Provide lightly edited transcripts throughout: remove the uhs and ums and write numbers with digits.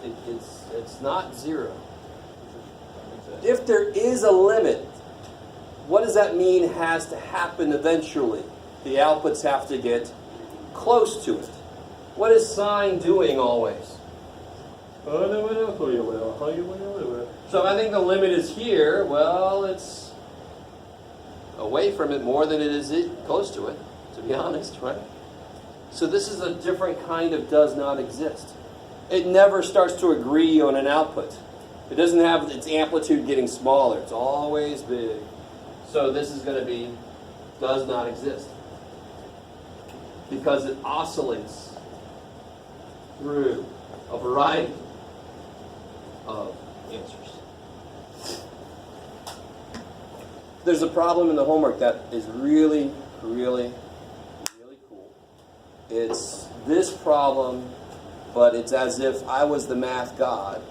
it's not 0. If there is a limit, what does that mean has to happen eventually? The outputs have to get close to it. What is sine doing always? So if I think the limit is here, well, it's away from it more than it is close to it, to be honest, right? So this is a different kind of does not exist. It never starts to agree on an output. It doesn't have its amplitude getting smaller. It's always big. So this is going to be does not exist. Because it oscillates through a variety of answers. There's a problem in the homework that is really, really, really cool. It's this problem, but it's as if I was the math god,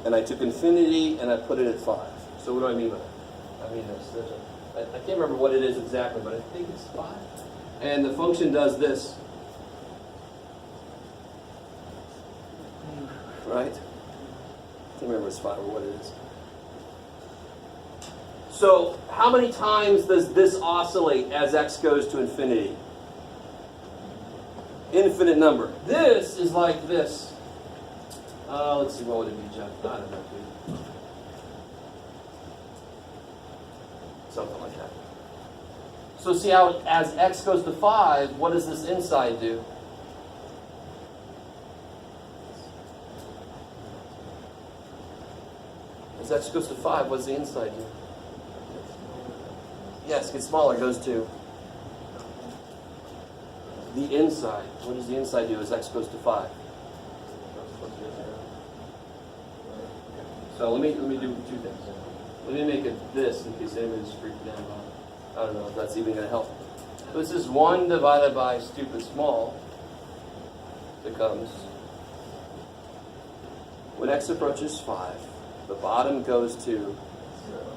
and I took infinity and I put it at 5. So what do I mean by that? I mean I can't remember what it is exactly, but I think it's 5. And the function does this. Right? I can't remember if it's 5 or what it is. So how many times does this oscillate as x goes to infinity? Infinite number. This is like this. Let's see, what would it be, Jeff? I don't know, dude. Something like that. So see how as x goes to 5, what does this inside do? As x goes to 5, what does the inside do? Yes, it gets smaller, goes to the inside. What does the inside do as x goes to 5? So let me do 2 things. Let me make it this in case anybody's freaking out about it. I don't know if that's even going to help. So this is 1 divided by stupid small becomes, when x approaches 5, the bottom goes to,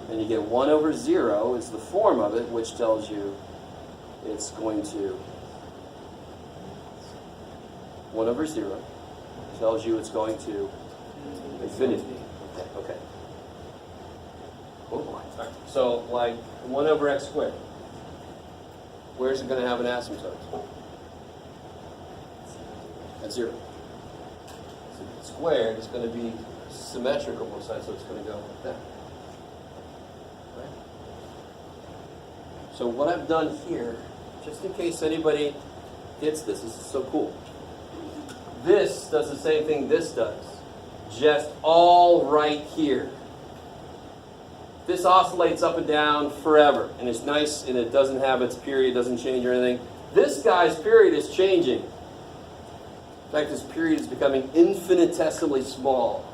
and you get 1 over 0 is the form of it, which tells you it's going to, 1 over 0 tells you it's going to infinity. Okay. Oh boy. So, like 1 over x squared. Where's it going to have an asymptote? At 0. So squared is going to be symmetrical both sides, so it's going to go like that. Right? So what I've done here, just in case anybody gets this is so cool. This does the same thing this does, just all right here. This oscillates up and down forever, and it's nice, and it doesn't have its period, doesn't change or anything. This guy's period is changing. In fact, this period is becoming infinitesimally small.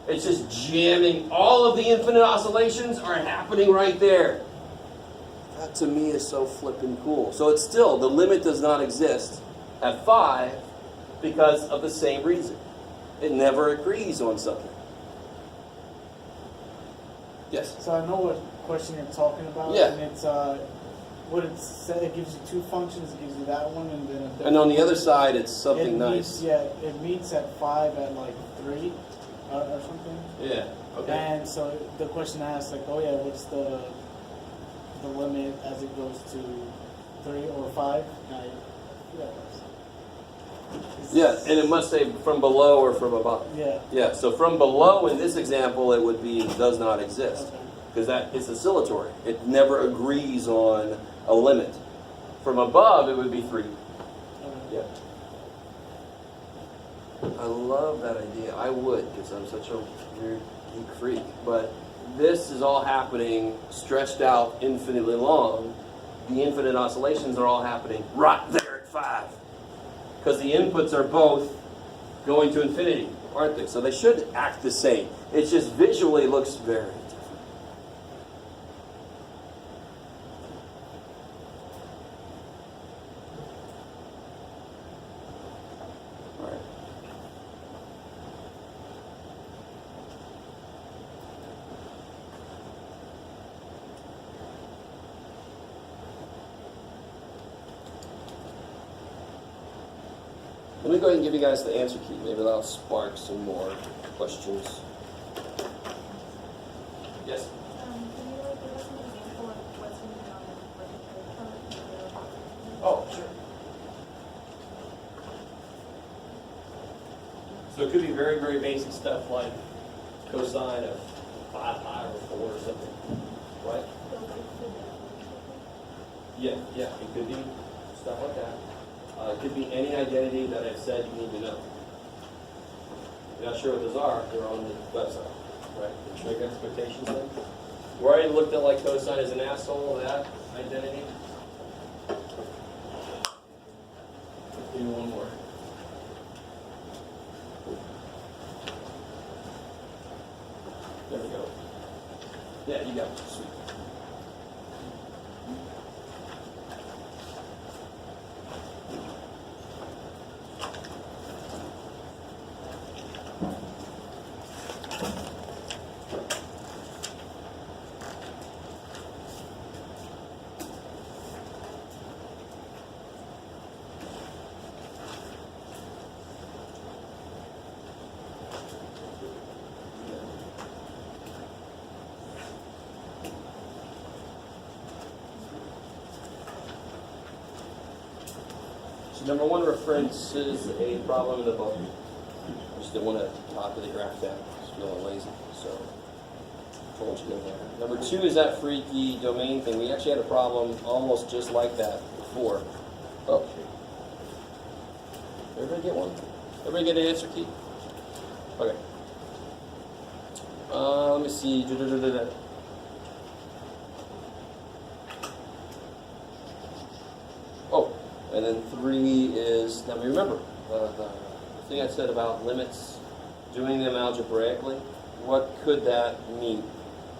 It's just jamming. All of the infinite oscillations are happening right there. That to me is so flippin' cool. So it's still, the limit does not exist at 5 because of the same reason. It never agrees on something. Yes? So I know what question you're talking about. Yeah. And it's, what it said, it gives you 2 functions. It gives you that one and then And on the other side, it's something nice. It meets at 5 at like 3 or something. Yeah, okay. And so the question asks like, oh yeah, what's the limit as it goes to 3 or 5? Yeah, and it must say from below or from above. Yeah. Yeah, so from below in this example, it would be does not exist. Because that is oscillatory. It never agrees on a limit. From above, it would be 3. Yeah. I love that idea. I would, because I'm such a weird geek freak. But this is all happening stretched out infinitely long. The infinite oscillations are all happening right there at 5. Because the inputs are both going to infinity, aren't they? So they should act the same. It just visually looks very different. All right. Let me go ahead and give you guys the answer key. Maybe that'll spark some more questions. Yes? Can you give us an example of what's going on with the Oh, sure. So it could be very, very basic stuff like cosine of 5 pi over 4 or something, right? Yeah, it could be stuff like that. It could be any identity that I've said you need to know. If you're not sure what those are, they're on the website, right? The trig expectations thing. We already looked at like cosine as an asshole, that identity. Do one more. There we go. Yeah, you got it. Sweet. So number one references a problem in the book. I just didn't want to copy the graph down. I was feeling lazy, so I want you to go there. Number two is that freaky domain thing. We actually had a problem almost just like that before. Oh, everybody get one? Everybody get an answer key? Okay. Let me see. Oh, and then 3 is, now remember, the thing I said about limits, doing them algebraically, what could that mean?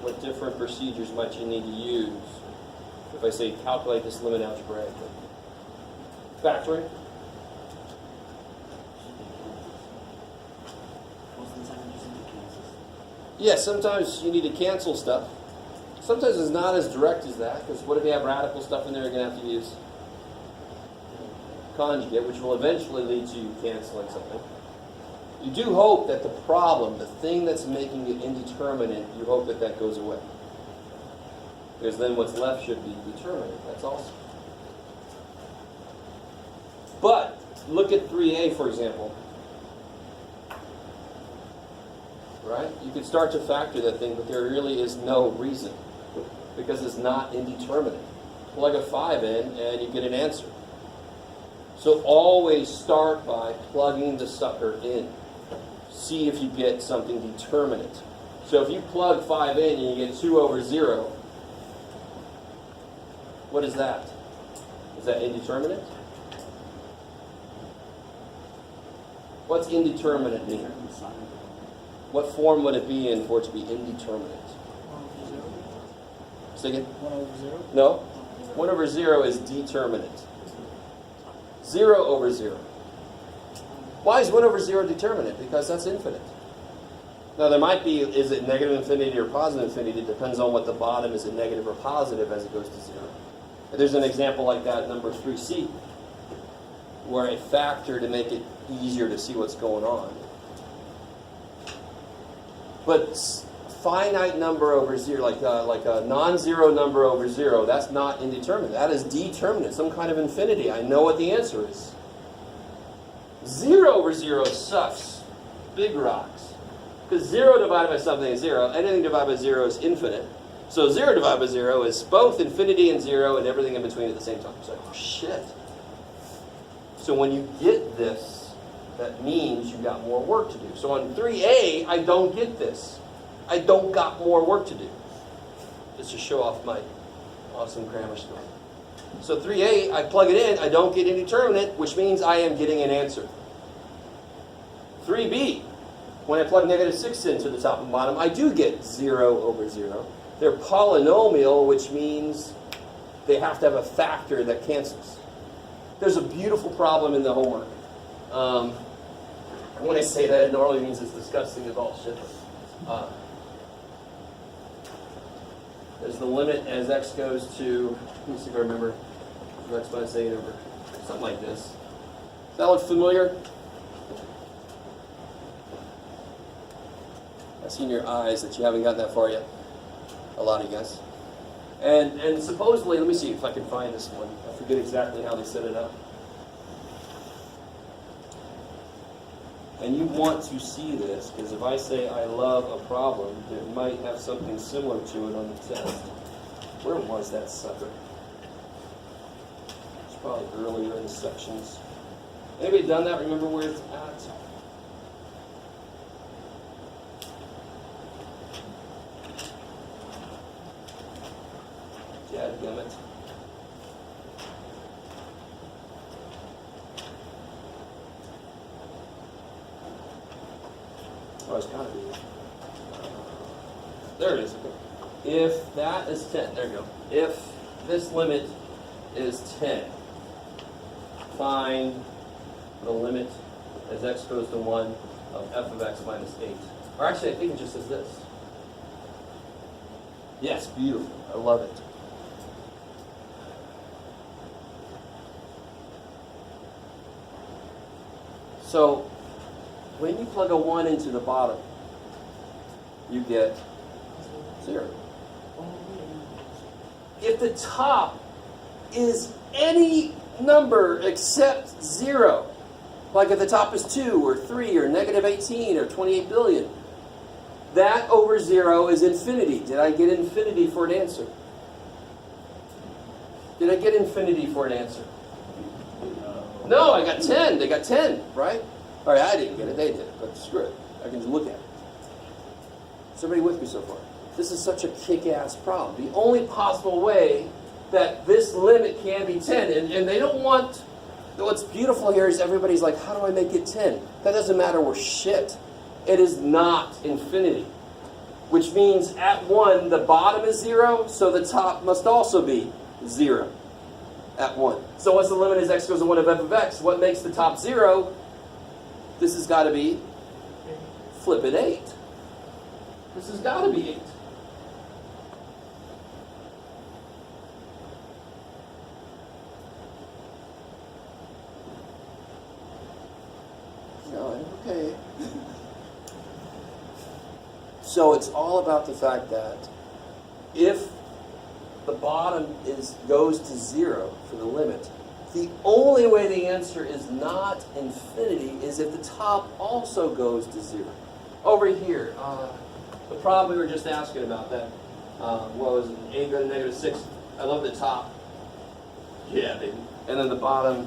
What different procedures might you need to use if I say calculate this limit algebraically? Factoring? Yeah, sometimes you need to cancel stuff. Sometimes it's not as direct as that, because what if you have radical stuff in there, you're going to have to use conjugate, which will eventually lead to you canceling something. You do hope that the problem, the thing that's making it indeterminate, you hope that that goes away. Because then what's left should be determinate. That's awesome. But look at 3a, for example. Right? You could start to factor that thing, but there really is no reason. Because it's not indeterminate. Plug a 5 in and you get an answer. So always start by plugging the sucker in. See if you get something determinate. So if you plug 5 in and you get 2 over 0, what is that? Is that indeterminate? What's indeterminate mean? What form would it be in for it to be indeterminate? 1 over 0. Say again? 1 over 0? No. 1 over 0 is determinate. 0 over 0. Why is 1 over 0 determinate? Because that's infinite. Now there might be, is it negative infinity or positive infinity? It depends on what the bottom is, it negative or positive as it goes to 0. And there's an example like that, number 3c, where I factor to make it easier to see what's going on. But finite number over 0, like a non-zero number over 0, that's not indeterminate. That is determinate, some kind of infinity. I know what the answer is. 0 over 0 sucks. Big rocks. Because 0 divided by something is 0. Anything divided by 0 is infinite. So 0 divided by 0 is both infinity and 0 and everything in between at the same time. It's like, oh shit. So when you get this, that means you've got more work to do. So on 3a, I don't get this. I don't got more work to do. Just to show off my awesome grammar skill. So 3a, I plug it in, I don't get indeterminate, which means I am getting an answer. 3b, when I plug negative 6 into the top and bottom, I do get 0 over 0. They're polynomial, which means they have to have a factor that cancels. There's a beautiful problem in the homework. When I say that, it normally means it's disgusting as all shit. There's the limit as x goes to, let me see if I remember, x minus a over something like this. Does that look familiar? see in your eyes that you haven't gotten that far yet. A lot of you guys. And supposedly, let me see if I can find this one. I forget exactly how they set it up. And you want to see this, because if I say I love a problem, it might have something similar to it on the test. Where was that sucker? It's probably earlier in the sections. Anybody done that? Remember where it's at? Dadgummit. Oh, it's gotta be. There it is. Okay. If that is 10, there you go. If this limit is 10, find the limit as x goes to 1 of f of x minus 8. Or actually, I think it just says this. Yes, beautiful. I love it. So, when you plug a 1 into the bottom, you get 0. If the top is any number except 0, like if the top is 2 or 3 or negative 18 or 28 billion, that over 0 is infinity. Did I get infinity for an answer? Did I get infinity for an answer? No, I got 10. They got 10, right? All right, I didn't get it. They did. But screw it. I can just look at it. Is everybody with me so far? This is such a kick-ass problem. The only possible way that this limit can be 10, and they don't want... What's beautiful here is everybody's like, how do I make it 10? That doesn't matter. We're shit. It is not infinity. Which means at 1, the bottom is 0, so the top must also be 0 at 1. So what's the limit as x goes to 1 of f of x? What makes the top 0? This has got to be flipping 8. This has got to be 8. No, okay. So it's all about the fact that if the bottom goes to 0 for the limit, the only way the answer is not infinity is if the top also goes to 0. Over here, the problem we were just asking about that, what was it, a go to negative 6. I love the top. Yeah, baby. And then the bottom,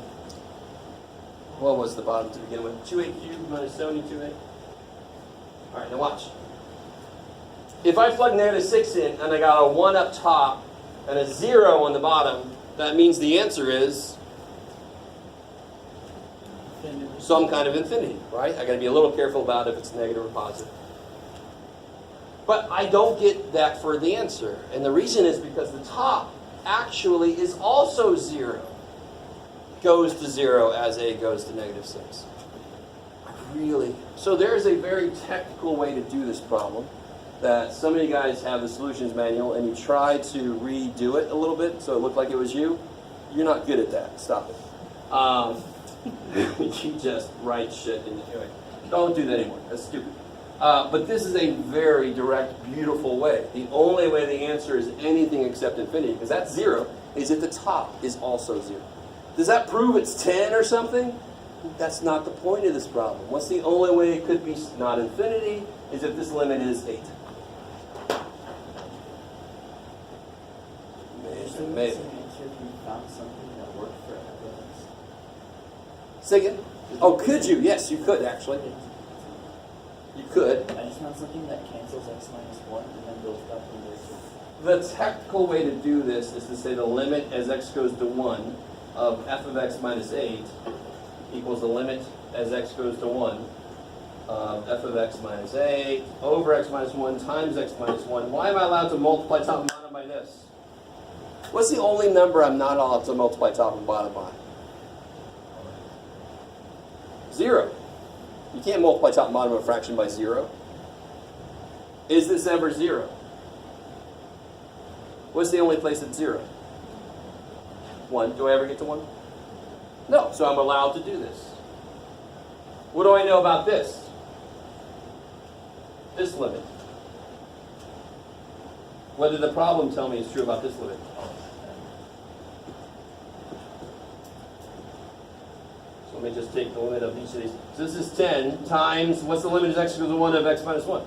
what was the bottom to begin with? 2a cubed minus 72a. All right, now watch. If I plug negative 6 in and I got a 1 up top and a 0 on the bottom, that means the answer is some kind of infinity, right? I got to be a little careful about if it's negative or positive. But I don't get that for the answer. And the reason is because the top actually is also 0. Goes to 0 as a goes to negative 6. So there's a very technical way to do this problem that some of you guys have the solutions manual and you try to redo it a little bit so it looked like it was you. You're not good at that. Stop it. You just write shit in the Don't do that anymore. That's stupid. But this is a very direct, beautiful way. The only way the answer is anything except infinity, because that's 0, is if the top is also 0. Does that prove it's 10 or something? That's not the point of this problem. What's the only way it could be not infinity is if this limit is 8. Maybe. Say again? Oh, could you? Yes, you could actually. You could. I just found something that cancels x minus 1 and then builds up from there too. The technical way to do this is to say the limit as x goes to 1 of f of x minus 8 equals the limit as x goes to 1 of f of x minus 8 over x minus 1 times x minus 1. Why am I allowed to multiply top and bottom by this? What's the only number I'm not allowed to multiply top and bottom by? 0. You can't multiply top and bottom of a fraction by 0. Is this ever 0? What's the only place it's 0? 1. Do I ever get to 1? No. So I'm allowed to do this. What do I know about this? This limit. What did the problem tell me is true about this limit? So let me just take the limit of each of these. So this is 10 times, what's the limit of x equals 1 of x minus 1?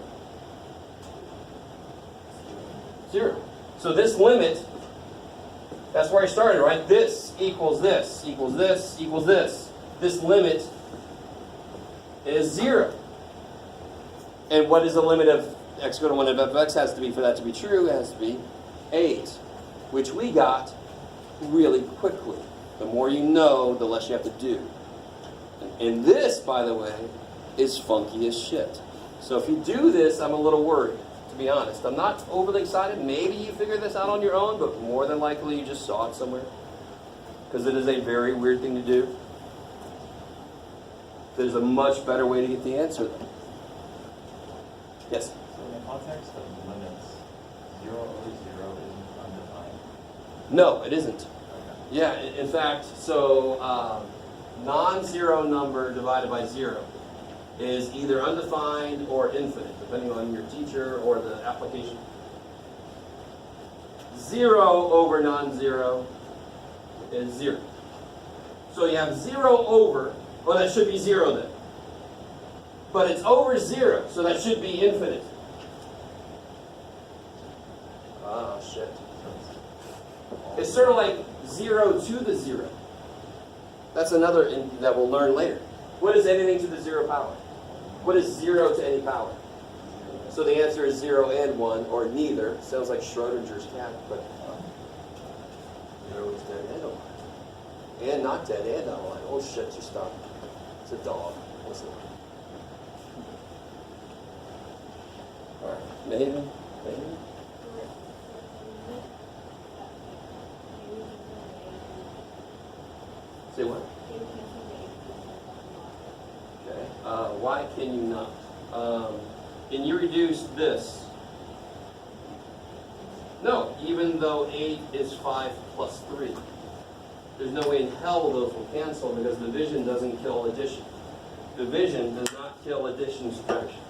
0. So this limit, that's where I started, right? This equals this, equals this, equals this. This limit is 0. And what is the limit of x equal to 1 of fx has to be, for that to be true, it has to be 8, which we got really quickly. The more you know, the less you have to do. And this, by the way, is funky as shit. So if you do this, I'm a little worried, to be honest. I'm not overly excited. Maybe you figure this out on your own, but more than likely you just saw it somewhere. Because it is a very weird thing to do. There's a much better way to get the answer, though. Yes? So in the context of limits, 0 over 0 isn't undefined? No, it isn't. Okay. Yeah, in fact, so non-zero number divided by 0 is either undefined or infinite, depending on your teacher or the application. 0 over non-zero is 0. So you have 0 over, well, that should be 0 then. But it's over 0, so that should be infinite. Ah, shit. It's sort of like 0 to the 0. That's another that we'll learn later. What is anything to the 0 power? What is 0 to any power? So the answer is 0 and 1, or neither. Sounds like Schrodinger's cat, but 0 is dead and alive. And not dead and not alive. Oh shit, you stop. It's a dog. What's it? Alright, maybe. Say what? Okay. Why can you not? Can you reduce this? No, even though 8 is 5 plus 3. There's no way in hell those will cancel because division doesn't kill addition. Division does not kill addition subtraction.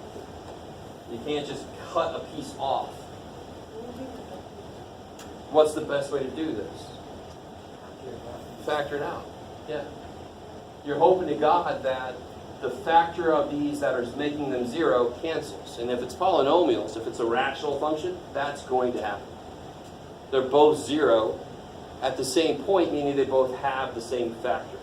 You can't just cut a piece off. What's the best way to do this? Factor it out. Yeah. You're hoping to God that the factor of these that are making them 0 cancels. And if it's polynomials, if it's a rational function, that's going to happen. They're both 0 at the same point, meaning they both have the same factor.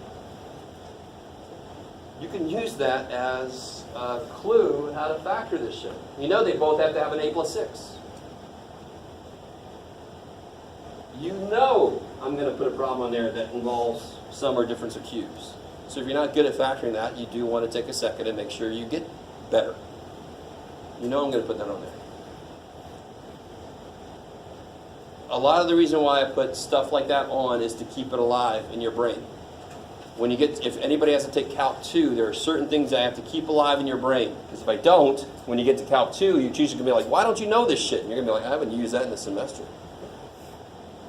You can use that as a clue how to factor this shit. You know they both have to have an a plus 6. You know I'm going to put a problem on there that involves sum or difference of cubes. So if you're not good at factoring that, you do want to take a second and make sure you get better. You know I'm going to put that on there. A lot of the reason why I put stuff like that on is to keep it alive in your brain. When you get, if anybody has to take Calc 2, there are certain things I have to keep alive in your brain. Because if I don't, when you get to Calc 2, your teacher's going to be like, why don't you know this shit? And you're going to be like, I haven't used that in the semester.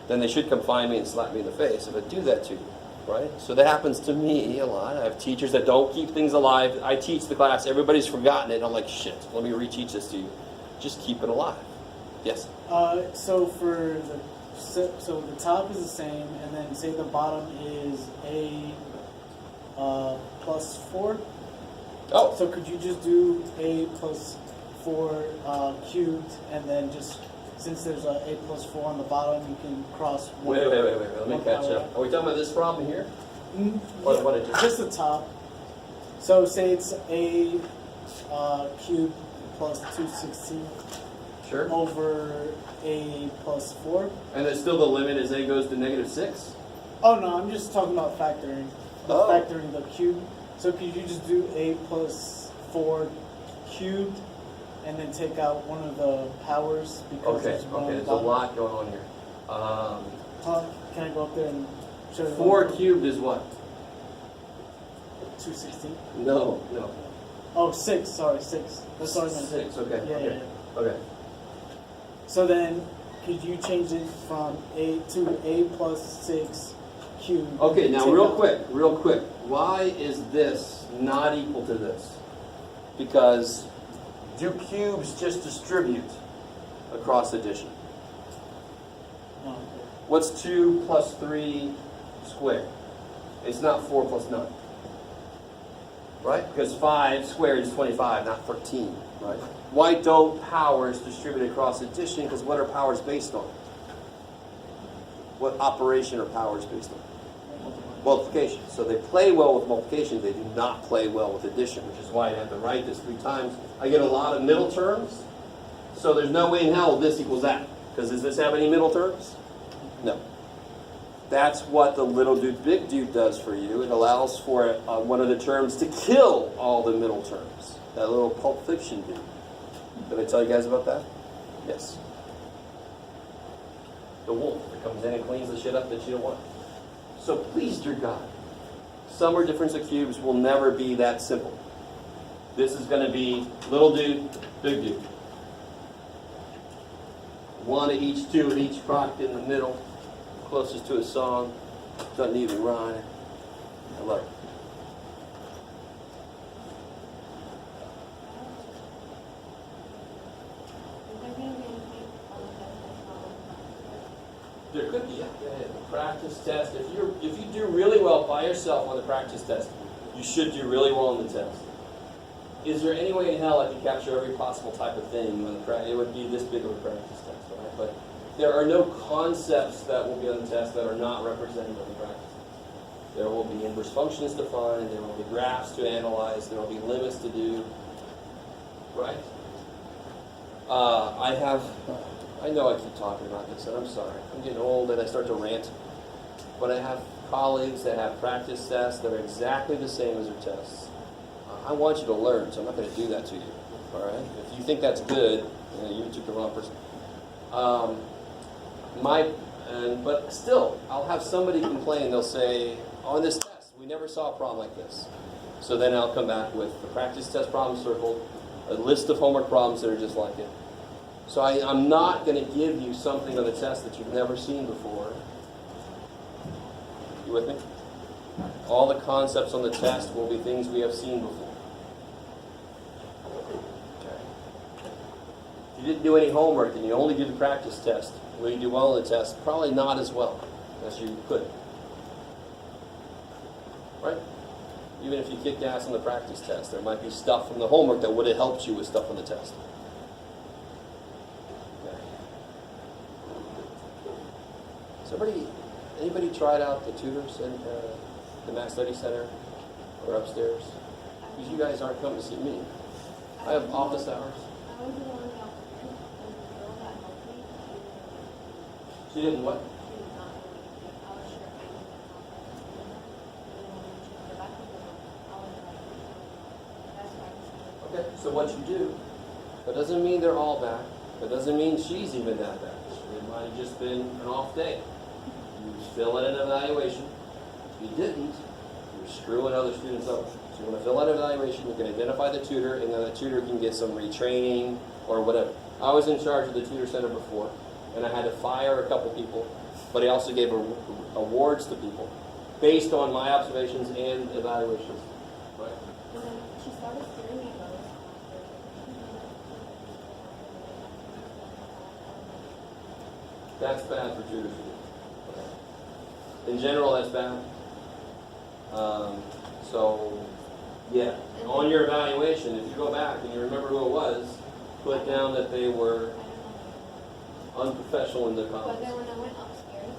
Then they should come find me and slap me in the face if I do that to you, right? So that happens to me a lot. I have teachers that don't keep things alive. I teach the class, everybody's forgotten it. I'm like, shit, let me reteach this to you. Just keep it alive. Yes? So for the top is the same, and then say the bottom is a plus 4. Oh. So could you just do a plus 4 cubed, and then just since there's a plus 4 on the bottom, you can cross. Wait. Let me catch up. Are we talking about this problem here? What did you? Just the top. So say it's a cubed plus 216. Sure. Over a plus 4. And then still the limit is a goes to negative 6? Oh no, I'm just talking about factoring. Oh. Factoring the cube. So could you just do a plus 4 cubed and then take out one of the powers? Because Okay, there's a lot going on here. Can I go up there and show you? 4 cubed is what? 216? No. Oh, 6, sorry, 6. That's what I meant. 6, okay. Yeah. Okay. So then, could you change it from a to a plus 6 cubed? Okay, now Take real out- quick. Why is this not equal to this? Because do cubes just distribute across addition? What's 2 plus 3 squared? It's not 4 plus 9. Right? Because 5 squared is 25, not 13. Right? Why don't powers distribute across addition? Because what are powers based on? What operation are powers based on? Multiplication. So they play well with multiplication. They do not play well with addition, which is why I have to write this 3 times. I get a lot of middle terms. So there's no way in hell this equals that. Because does this have any middle terms? No. That's what the little dude, big dude does for you. It allows for one of the terms to kill all the middle terms. That little Pulp Fiction dude. Did I tell you guys about that? Yes. The wolf that comes in and cleans the shit up that you don't want. So please, dear God, sum or difference of cubes will never be that simple. This is going to be little dude, big dude. 1 at each, 2 at each, rocked in the middle, closest to a song, doesn't even rhyme. I love it. There could be, yeah. The practice test. If you do really well by yourself on the practice test, you should do really well on the test. Is there any way in hell I could capture every possible type of thing when it would be this big of a practice test, right? But there are no concepts that will be on the test that are not represented on the practice test. There will be inverse functions to find, there will be graphs to analyze, there will be limits to do, right? I know I keep talking about this, and I'm sorry. I'm getting old and I start to rant. But I have colleagues that have practice tests that are exactly the same as their tests. I want you to learn, so I'm not going to do that to you. All right? If you think that's good, you took the wrong person. But still, I'll have somebody complain. They'll say, on this test, we never saw a problem like this. So then I'll come back with the practice test problem circled, a list of homework problems that are just like it. So I'm not going to give you something on the test that you've never seen before. You with me? All the concepts on the test will be things we have seen before. Okay. If you didn't do any homework and you only did the practice test, will you do well on the test? Probably not as well as you could. Right? Even if you kicked ass on the practice test, there might be stuff from the homework that would have helped you with stuff on the test. So anybody tried out the tutors in the Math Study Center or upstairs? Because you guys aren't coming to see me. I have office hours. I was the one that the girl that helped me. She didn't what? She did not know anything. I was sure I didn't know. Okay, so what you do, that doesn't mean they're all bad. That doesn't mean she's even that bad. It might have just been an off day. You fill in an evaluation. If you didn't, you're screwing other students over. So you want to fill out an evaluation, you can identify the tutor, and then the tutor can get some retraining or whatever. I was in charge of the tutor center before, and I had to fire a couple people, but I also gave awards to people based on my observations and evaluations. Right? And then she started scaring me about it. That's bad for tutors to do. In general, that's bad. Yeah, on your evaluation, if you go back and you remember who it was, put down that they were unprofessional in their But comments. then when I went upstairs,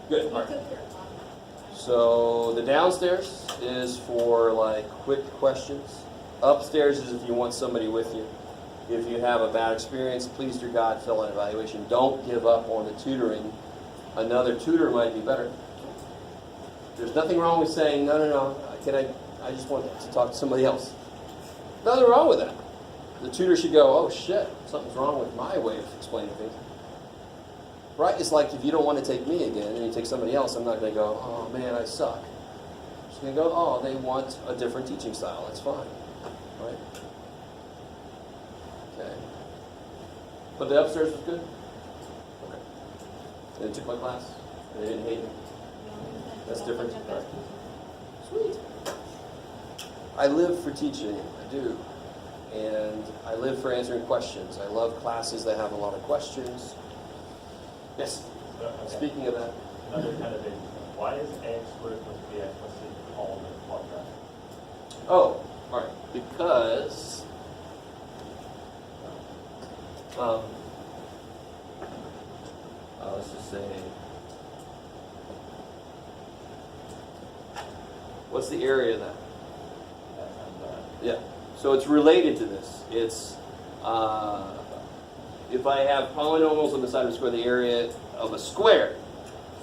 Good. he All right. took her class. So the downstairs is for like quick questions. Upstairs is if you want somebody with you. If you have a bad experience, please, dear God, fill out an evaluation. Don't give up on the tutoring. Another tutor might be better. There's nothing wrong with saying, no, I just want to talk to somebody else. Nothing wrong with that. The tutor should go, oh shit, something's wrong with my way of explaining things. Right? It's like if you don't want to take me again and you take somebody else, I'm not going to go, oh man, I suck. I'm just going to go, oh, they want a different teaching style. That's fine. Right? Okay. But the upstairs was good? Okay. And they took my class? And they didn't hate me? That's different. All right. Sweet. I live for teaching. I do. And I live for answering questions. I love classes that have a lot of questions. Yes? So, okay. Speaking of that, Another kind of big, why is ax squared plus bx plus c called a quadratic? oh, all right, because let's just say, what's the area of that? That sounds Yeah, so it's related to this. It's if I have polynomials on the side of a square, the area of a square,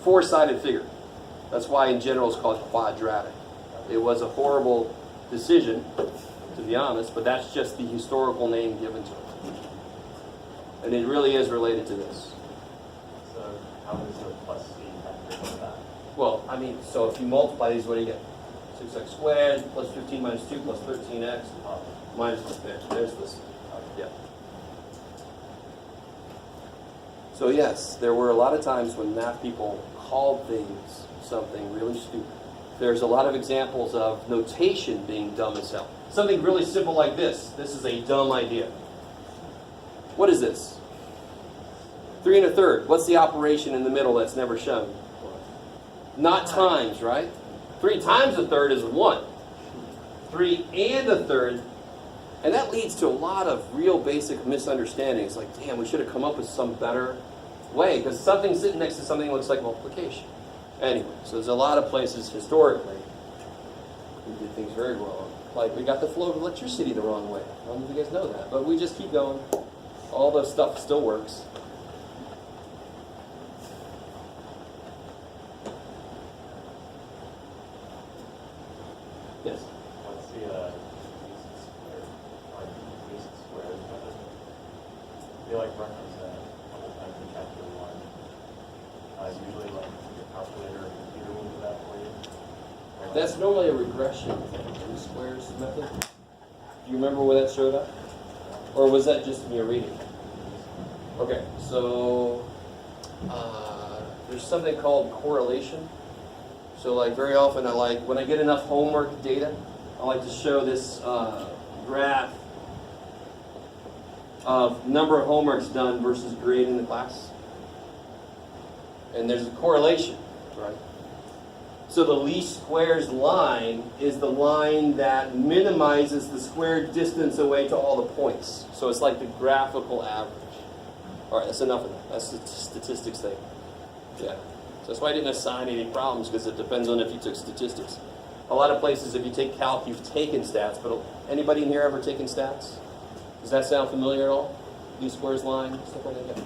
four-sided figure. That's why in general it's called quadratic. It was a horrible decision, to be honest, but that's just the historical name given to it. And it really is related to this. So how does the plus c factor into that? Well, I mean, so if you multiply these, what do you get? 6x squared plus 15 minus 2 plus 13x minus this there. There's this. Yeah. So yes, there were a lot of times when math people called things something really stupid. There's a lot of examples of notation being dumb as hell. Something really simple like this. This is a dumb idea. What is this? 3 1/3. What's the operation in the middle that's never shown? Not times, right? 3 times a third is 1. 3 and a third. And that leads to a lot of real basic misunderstandings. Like, damn, we should have come up with some better way. Because something sitting next to something looks like multiplication. Anyway, so there's a lot of places historically we did things very wrong. Like, we got the flow of electricity the wrong way. I don't know if you guys know that. But we just keep going. All the stuff still works. Yes? What's the least squared, or least squared method? They like reference that a couple times in chapter 1. Usually like your calculator or computer will do that for you. Or That's normally a regression thing, least squares method. Do you remember where that showed up? Or was that just in your reading? Okay, so there's something called correlation. So like very often when I get enough homework data, I like to show this graph of number of homeworks done versus grade in the class. And there's a correlation, right? So the least squares line is the line that minimizes the squared distance away to all the points. So it's like the graphical average. All right, that's enough of that. That's the statistics thing. Yeah. So that's why I didn't assign any problems, because it depends on if you took statistics. A lot of places, if you take calc, you've taken stats. But anybody in here ever taken stats? Does that sound familiar at all? Least squares line, stuff like that.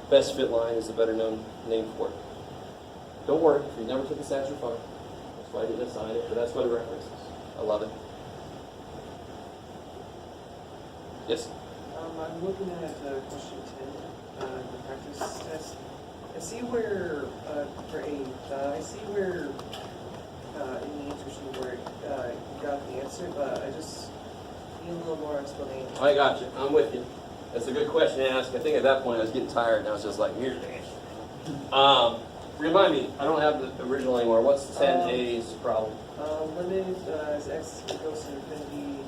Best fit line is a better known name for it. Don't worry, if you never took a stats, you're fine. That's why I didn't assign it, but that's what it references. I love it. Yes? I'm looking at question 10, the practice test. I see where, for 8, I see where in the answer sheet where you got the answer, but I just need a little more explanation. I got you. I'm with you. That's a good question to ask. I think at that point I was getting tired and I was just like, here's the answer. Remind me, I don't have the original anymore. What's 10a's problem? Limit as x goes to infinity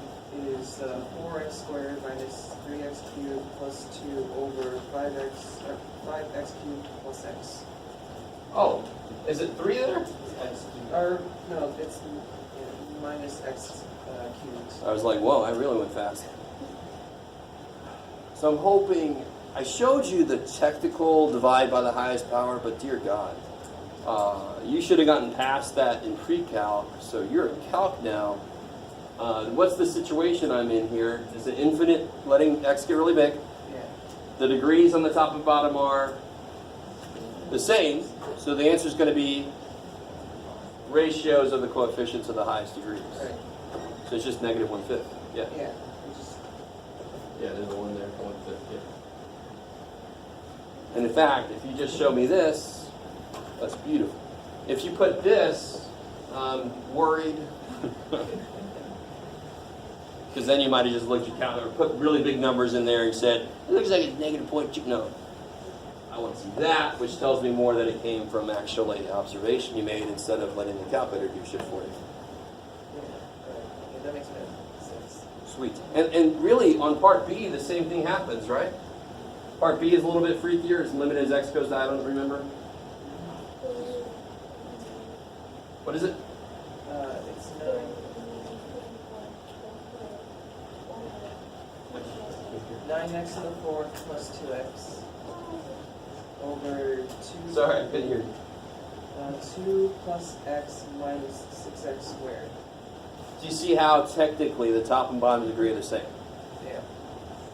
is 4x squared minus 3x cubed plus 2 over 5x cubed plus x. Oh, is it 3 there? Or, no, it's minus x cubed. I was like, whoa, I really went fast. So I'm hoping, I showed you the technical divide by the highest power, but dear God, you should have gotten past that in pre-calc, so you're in calc now. What's the situation I'm in here? Is it infinite, letting x get really big? Yeah. The degrees on the top and bottom are the same, so the answer is going to be ratios of the coefficients of the highest degrees. Right. So it's just negative 1/5. Yeah. Yeah. Just, Yeah, there's a 1 there for 1/5. Yeah. And in fact, if you just show me this, that's beautiful. If you put this, I'm worried. Because then you might have just looked at your calculator, put really big numbers in there and said, it looks like it's negative 0.2. No. I want to see that, which tells me more that it came from actually observation you made instead of letting the calculator do shit for you. yeah, right. Yeah, that makes sense. Sweet. And really, on part B, the same thing happens, right? Part B is a little bit freakier. It's limited as x goes to, I don't remember. What is it? It's 9x to the 4th plus 2x over 2. Sorry, I couldn't hear you. 2 plus x minus 6x squared. Do you see how technically the top and bottom degree are the same? Yeah.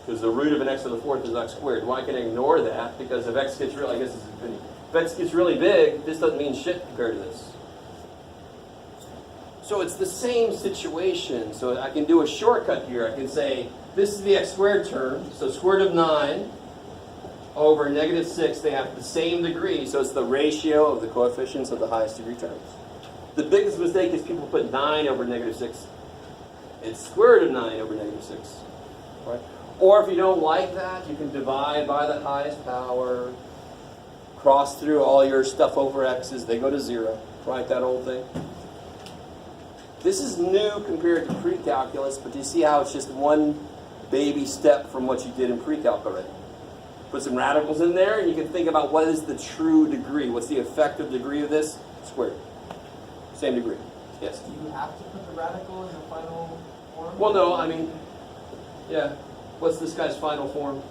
Because the root of an x to the 4th is x squared. Well, I can ignore that because if x gets really, I guess it's infinity. If x gets really big, this doesn't mean shit compared to this. So it's the same situation. So I can do a shortcut here. I can say this is the x squared term. So square root of 9 over negative 6, they have the same degree. So it's the ratio of the coefficients of the highest degree terms. The biggest mistake is people put 9 over negative 6. It's square root of 9 over negative 6. Right? Or if you don't like that, you can divide by the highest power, cross through all your stuff over x's, they go to 0. Right, that whole thing? This is new compared to pre-calculus, but do you see how it's just one baby step from what you did in pre-calc already? Put some radicals in there, and you can think about what is the true degree. What's the effective degree of this? Squared. Same degree. Yes? Do you have to put the radical in the final form? Well, no, I mean, yeah. What's this guy's final form?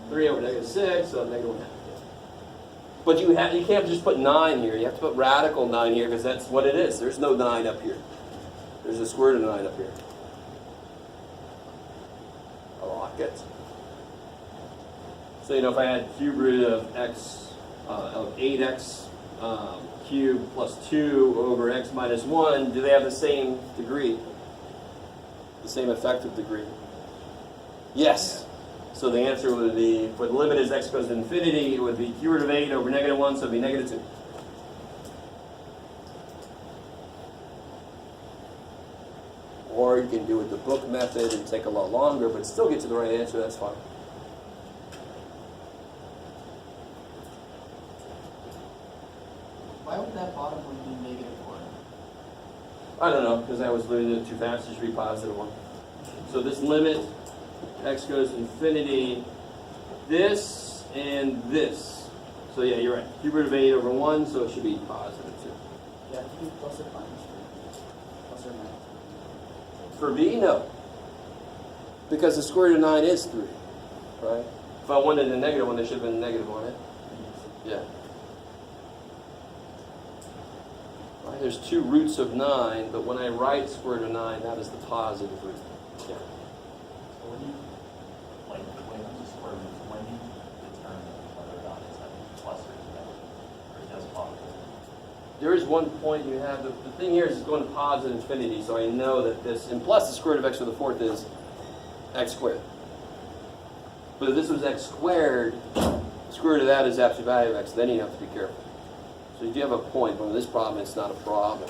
3 over negative 6, so negative 1/2. But you can't just put 9 here. You have to put radical 9 here because that's what it is. There's no 9 up here. There's a square root of 9 up here. I like it. So, if I had cube root of x, of 8x cubed plus 2 over x minus 1, do they have the same degree? The same effective degree? Yes. So the answer would be, for the limit as x goes to infinity, it would be cube root of 8 over negative 1, so it would be negative 2. Or you can do it the book method and take a lot longer, but still get to the right answer, that's fine. Why would that bottom one be negative 1? I don't know, because I was doing it too fast, it should be positive 1. So this limit, x goes to infinity, this and this. So yeah, you're right. Cube root of 8 over 1, so it should be positive 2. Yeah, it could be plus or minus. Plus or minus. For b, no. Because the square root of 9 is 3, right? If I wanted a negative 1, there should have been a negative on it. Yeah. Right, there's 2 roots of 9, but when I write square root of 9, that is the positive root. Yeah. So when you square root, when you determine whether or not it's like plus or negative, or just positive? There is one point you have. The thing here is it's going to positive infinity, so I know that this, and plus the square root of x to the 4th is x squared. But if this was x squared, the square root of that is absolute value of x, then you have to be careful. So you do have a point, but with this problem, it's not a problem.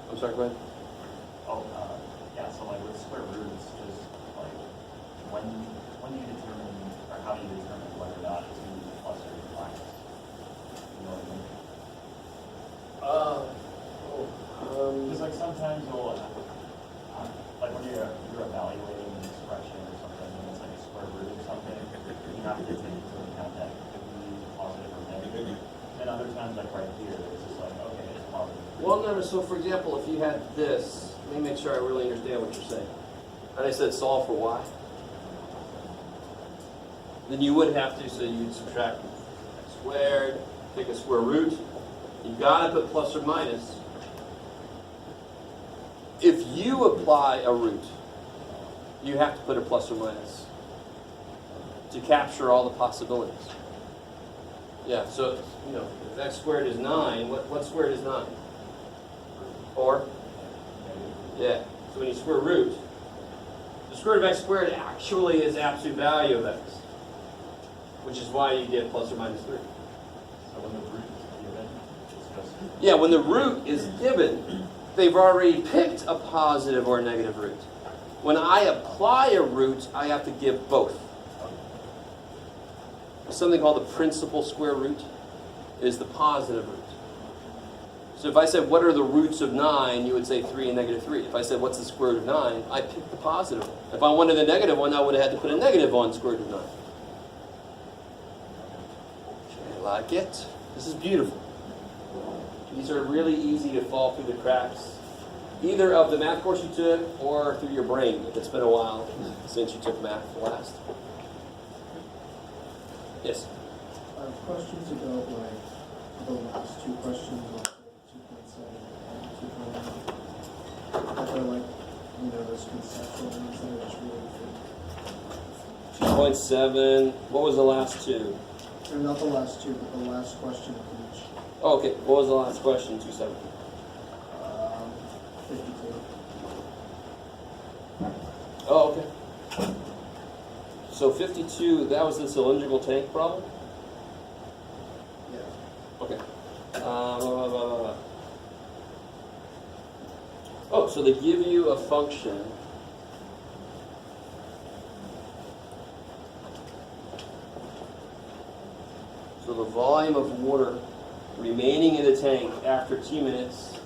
I'm sorry, go ahead. Oh, yeah, so like with square roots, just like when do you determine, or how do you determine whether or not it's going to be plus or minus? You know what I mean? Because like sometimes you'll, like when you're evaluating an expression or something, and it's like a square root or something, you have to take into account that it could be positive or negative. And other times, like right here, it's just like, okay, it's positive. Well, no, so for example, if you had this, let me make sure I really understand what you're saying. And I said solve for y. Then you would have to, so you'd subtract x squared, take a square root. You've got to put plus or minus. If you apply a root, you have to put a plus or minus to capture all the possibilities. Yeah, so, if x squared is 9, what squared is 9? 4? Yeah, so when you square root, the square root of x squared actually is absolute value of x, which is why you get plus or minus 3. So when the root is given, it's just... Yeah, when the root is given, they've already picked a positive or a negative root. When I apply a root, I have to give both. Something called the principal square root is the positive root. So if I said, what are the roots of 9, you would say 3 and negative 3. If I said, what's the square root of 9, I picked the positive one. If I wanted the negative one, I would have had to put a negative on square root of 9. I like it. This is beautiful. These are really easy to fall through the cracks, either of the math course you took or through your brain, if it's been a while since you took math last. Yes? Questions about like the last two questions on 2.7 and 2.9. I feel like, those conceptual ones that are just really good. 2.7, what was the last two? Or not the last two, but the last question of each. Oh, okay, what was the last question, 2.7? 52. Oh, okay. So 52, that was the cylindrical tank problem? Yeah. Okay. Oh, so they give you a function. So the volume of water remaining in the tank after T minutes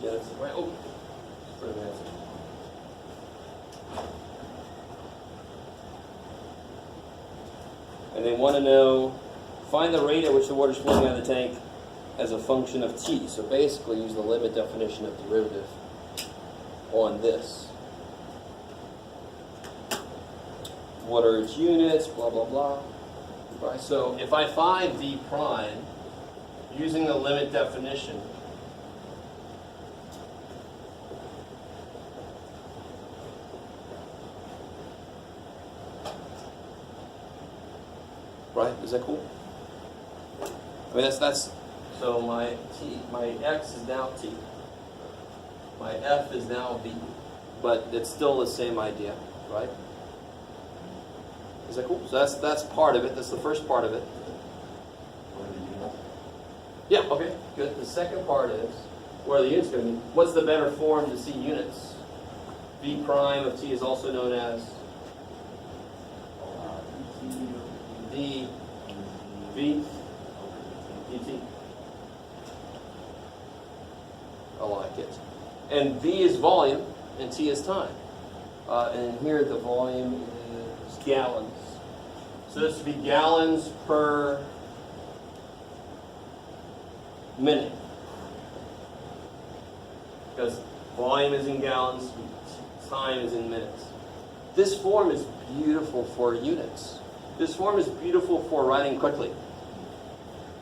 yeah, that's right. Oh, for a minute. And they want to know, find the rate at which the water is flowing out of the tank as a function of T. So basically use the limit definition of derivative on this. What are its units, blah, blah, blah. Right, so if I find V prime using the limit definition, right? Is that cool? I mean, that's so my T, my X is now T. My F is now V. But it's still the same idea, right? Is that cool? So that's part of it. That's the first part of it. What are the units? Yeah, okay, good. The second part is, where are the units going to be? What's the better form to see units? V prime of T is also known as D, V, dt. I like it. And V is volume, and T is time. And here the volume is gallons. So this would be gallons per minute. Because volume is in gallons, time is in minutes. This form is beautiful for units. This form is beautiful for writing quickly.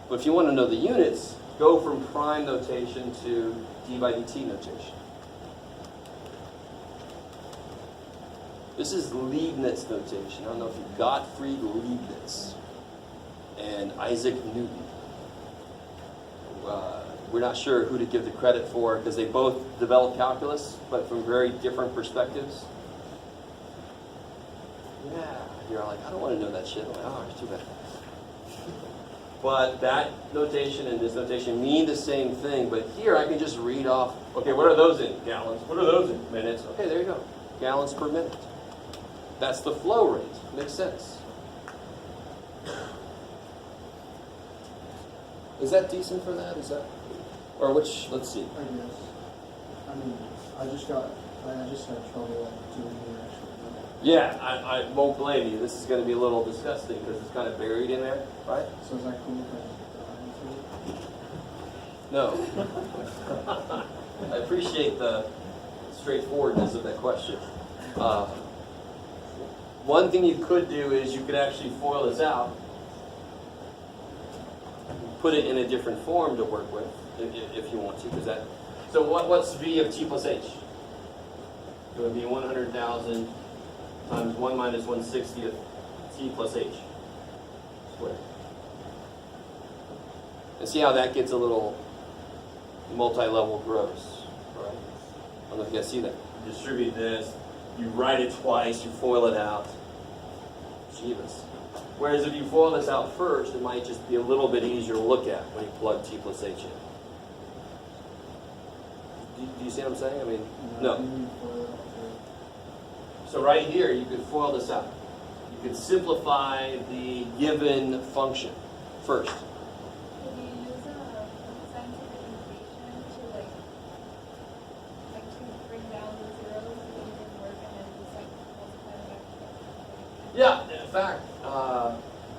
But if you want to know the units, go from prime notation to d by dt notation. This is Leibniz notation. I don't know if you Gottfried Leibniz and Isaac Newton. We're not sure who to give the credit for because they both developed calculus, but from very different perspectives. Yeah, you're like, I don't want to know that shit. I'm like, oh, it's too bad. But that notation and this notation mean the same thing, but here I can just read off, okay, what are those in? Gallons. What are those in? Minutes. Okay, there you go. Gallons per minute. That's the flow rate. Makes sense. Is that decent for that? Is that, or which? Let's see. I guess. I mean, I just had trouble doing it actually. Yeah, I won't blame you. This is going to be a little disgusting because it's kind of buried in there, right? So is that cool if I just No. I appreciate the straightforwardness of that question. One thing you could do is you could actually FOIL this out, put it in a different form to work with, if you want to. Because that. So what's V of T plus H? It would be 100,000 times 1 minus 1/60th T plus H squared. And see how that gets a little multi-level gross, right? I don't know if you guys see that. You distribute this, you write it twice, you FOIL it out. Jeebus. Whereas if you FOIL this out first, it might just be a little bit easier to look at when you plug T plus H in. Do you see what I'm saying? I mean, no. So right here, you could FOIL this out. You can simplify the given function first. Can you use a scientific notation to to bring down the zeros so that it can work and then just multiply it back? Yeah, in fact,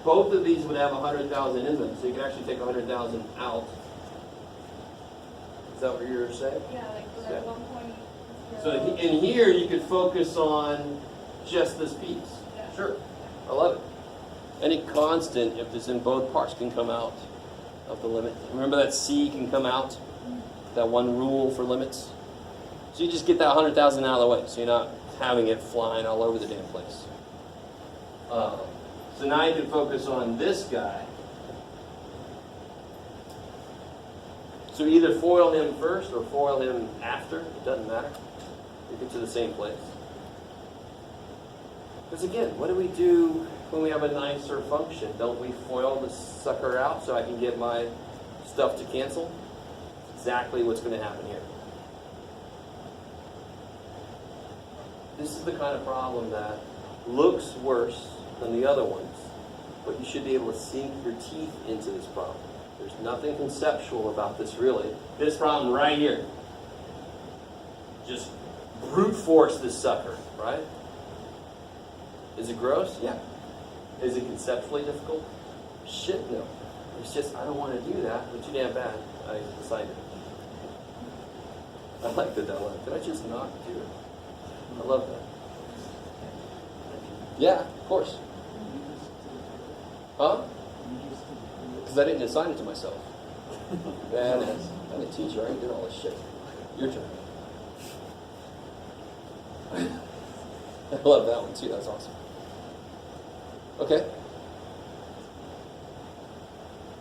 both of these would have 100,000 in them, so you can actually take 100,000 out. Is that what you're saying? Yeah, like we're Yeah. at 1.0. So in here, you could focus on just this piece. Yeah. Sure, I love it. Any constant, if it's in both parts, can come out of the limit. Remember that C can come out? That one rule for limits? So you just get that 100,000 out of the way, so you're not having it flying all over the damn place. So now you can focus on this guy. So either foil him first or foil him after. It doesn't matter. You get to the same place. Because again, what do we do when we have a nicer function? Don't we foil the sucker out so I can get my stuff to cancel? Exactly what's going to happen here. This is the kind of problem that looks worse than the other ones, but you should be able to sink your teeth into this problem. There's nothing conceptual about this really. This problem right here. Just brute force this sucker, right? Is it gross? Yeah. Is it conceptually difficult? Shit, no. It's just, I don't want to do that, but too damn bad. I decided. I like the dilemma. Did I just not do it? I love that. Yeah, of course. Huh? Because I didn't assign it to myself. Badass. I'm a teacher. I already did all this shit. Your turn. I love that one too. That's awesome. Okay.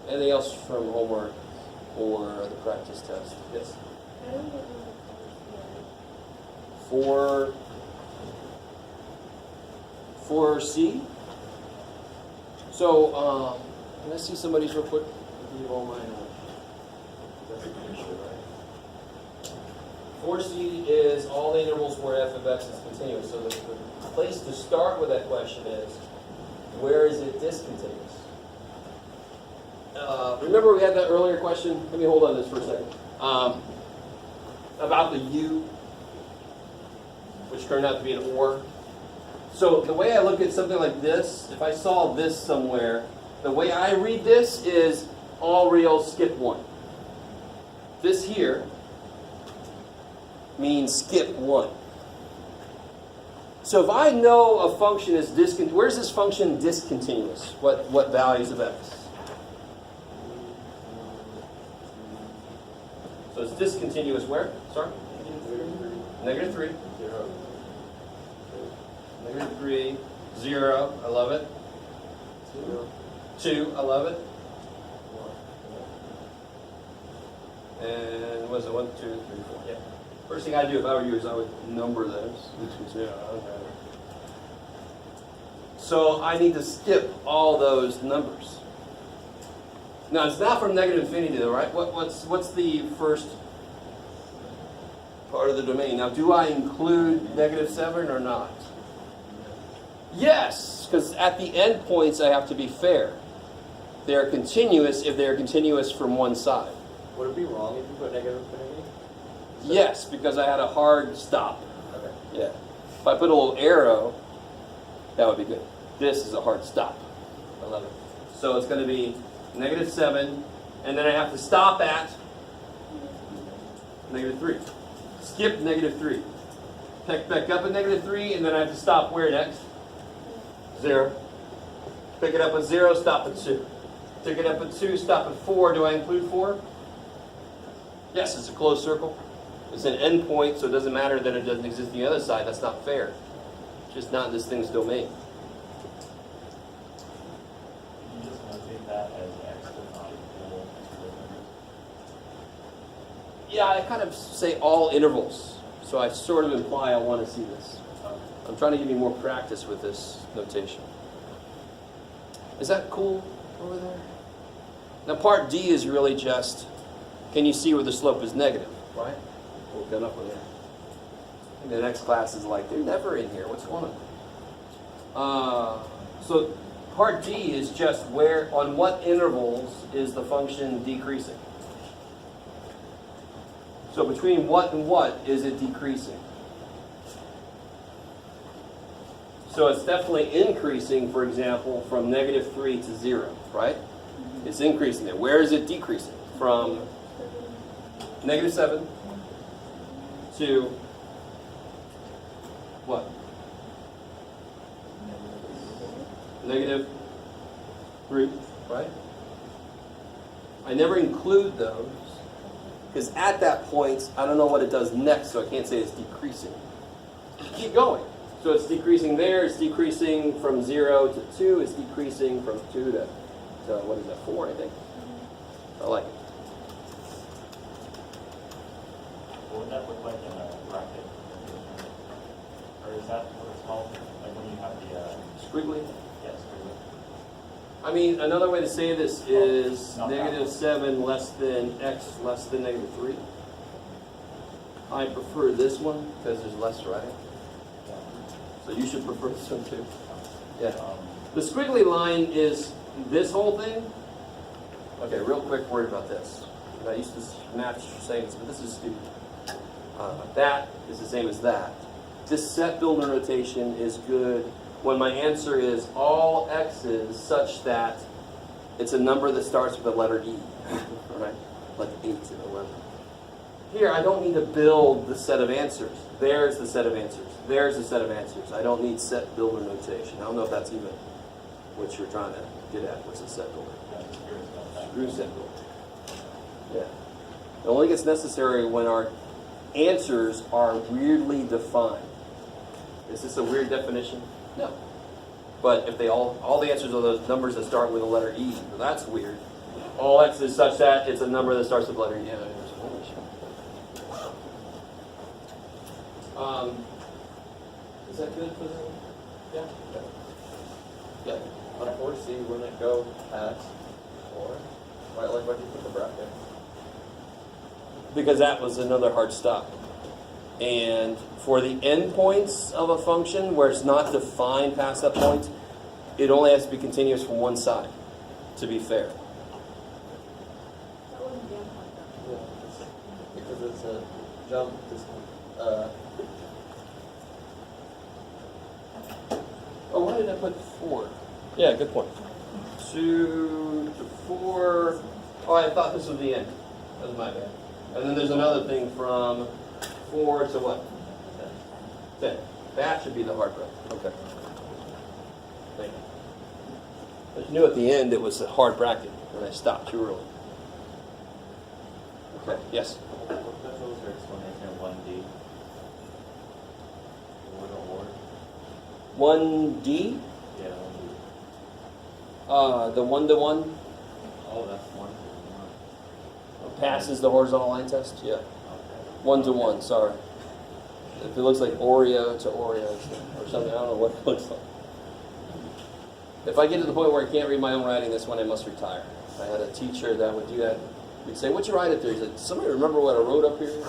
Anything else from homework or the practice test? Yes. I don't get the colors here. For C. So, can I see somebody's real quick? I'll give you all mine. That's a picture, right? 4C is all the intervals where f of x is continuous. So the place to start with that question is, where is it discontinuous? Remember we had that earlier question? Let me hold on this for a second. About the u, which turned out to be an or. So the way I look at something like this, if I saw this somewhere, the way I read this is all real, skip one. This here means skip one. So if I know a function is discontinuous, where's this function discontinuous? What values of x? So it's discontinuous where? Sorry? Negative 3. Negative 3. 0. I love it. 2. I love it. And what is it? 1, 2, 3, 4. Yeah. First thing I do if I were you is I would number those. Yeah, okay. So I need to skip all those numbers. Now it's not from negative infinity though, right? What's the first part of the domain? Now do I include negative 7 or not? Yes, because at the endpoints I have to be fair. They're continuous if they're continuous from one side. Would it be wrong if you put negative infinity? Yes, because I had a hard stop. Okay. Yeah. If I put a little arrow, that would be good. This is a hard stop. I love it. So it's going to be negative 7, and then I have to stop at negative 3. Skip negative 3. Pick back up at negative 3, and then I have to stop where next? 0. Pick it up at 0, stop at 2. Pick it up at 2, stop at 4. Do I include 4? Yes, it's a closed circle. It's an endpoint, so it doesn't matter that it doesn't exist on the other side. That's not fair. It's just not in this thing's domain. You just notate that as x does not equal Yeah, I kind of say all intervals. So I sort of imply I want to see this. I'm trying to give you more practice with this notation. Is that cool over there? Now part D is really just, can you see where the slope is negative, right? We'll get up with that. And the next class is like, they're never in here. What's going on? So part D is just where, on what intervals is the function decreasing? So between what and what is it decreasing? So it's definitely increasing, for example, from -3 to 0, right? It's increasing there. Where is it decreasing? From -7 to what? -3, right? I never include those because at that point, I don't know what it does next, so I can't say it's decreasing. Keep going. So it's decreasing there, it's decreasing from 0 to 2, it's decreasing from 2 to what is that, 4, I think? I like it. What would that look like in a bracket? Or is that what it's called? Like when you have the, Squiggly. yes, I mean, another way to say this is Not that one. -7 less than x less than -3. I prefer this one because there's less writing. So you should prefer this one too. Yeah. The squiggly line is this whole thing. Okay, real quick word about this. I used to match saying this, but this is stupid. That is the same as that. This set builder notation is good when my answer is all x's such that it's a number that starts with the letter E, right? Like 8 and 11. Here, I don't need to build the set of answers. There's the set of answers. There's the set of answers. I don't need set builder notation. I don't know if that's even what you're trying to get at. What's a set builder? Screw set builder. Yeah. It only gets necessary when our answers are weirdly defined. Is this a weird definition? No. But if they all the answers are those numbers that start with the letter E, well, that's weird. All x is such that it's a number that starts with the letter E. Yeah, there's a whole issue. Is that good for them? Yeah. Yeah. On 4C, wouldn't it go past 4? Why, like, why'd you put the bracket? Because that was another hard stop. And for the endpoints of a function where it's not defined past that point, it only has to be continuous from one side, to be fair. That wouldn't be endpoint though. Yeah, because it's a jump distance. Oh, why did I put 4? Yeah, good point. 2 to 4. Oh, I thought this was the end. That was my bad. And then there's another thing from 4 to what? 10. That should be the hard bracket. Okay. Thank you. But you knew at the end it was a hard bracket when I stopped too early. Okay, yes? What was your explanation of 1D? Award award? 1D, Yeah, 1D. the one-to-one Oh, that's 1. passes the horizontal line test. Yeah, Okay. 1-to-1. Sorry. If it looks like Oreo to Oreo or something, I don't know what it looks like. If I get to the point where I can't read my own writing, that's when I must retire. I had a teacher that would do that. We'd say, "What'd you write up there?" He said, "Somebody remember what I wrote up here?"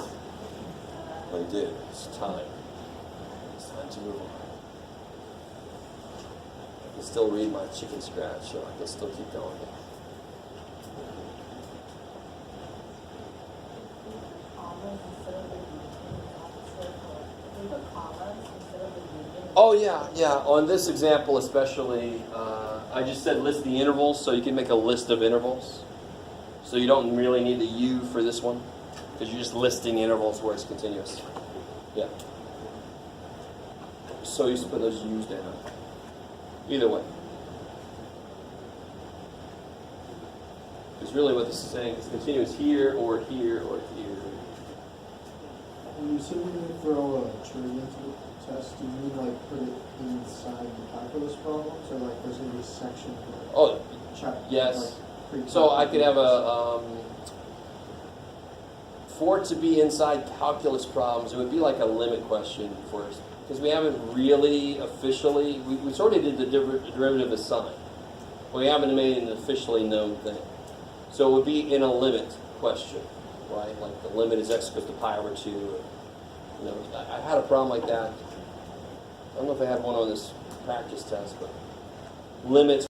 I did. It's time. It's time to move on. I can still read my chicken scratch, so I can still keep going. Commas instead of the union opposite, or if we put commas instead of the union. Oh yeah, yeah. On this example especially, I just said list the intervals, so you can make a list of intervals. So you don't really need the U for this one, because you're just listing intervals where it's continuous. Yeah. So you just put those U's down. Either way. Because really what this is saying is continuous here, or here, or here. When you said you're going to throw a tree into the test, do you mean like put it inside the calculus problems, or like there's going to be a section where Oh, check? yes. Like, So I could have a, for it to be inside calculus problems, it would be like a limit question for us. Because we haven't really officially, we sort of did the derivative of sine. But we haven't made it an officially known thing. So it would be in a limit question, right? Like the limit is x equals to pi over 2. You know, I had a problem like that. I don't know if I had one on this practice test, but limits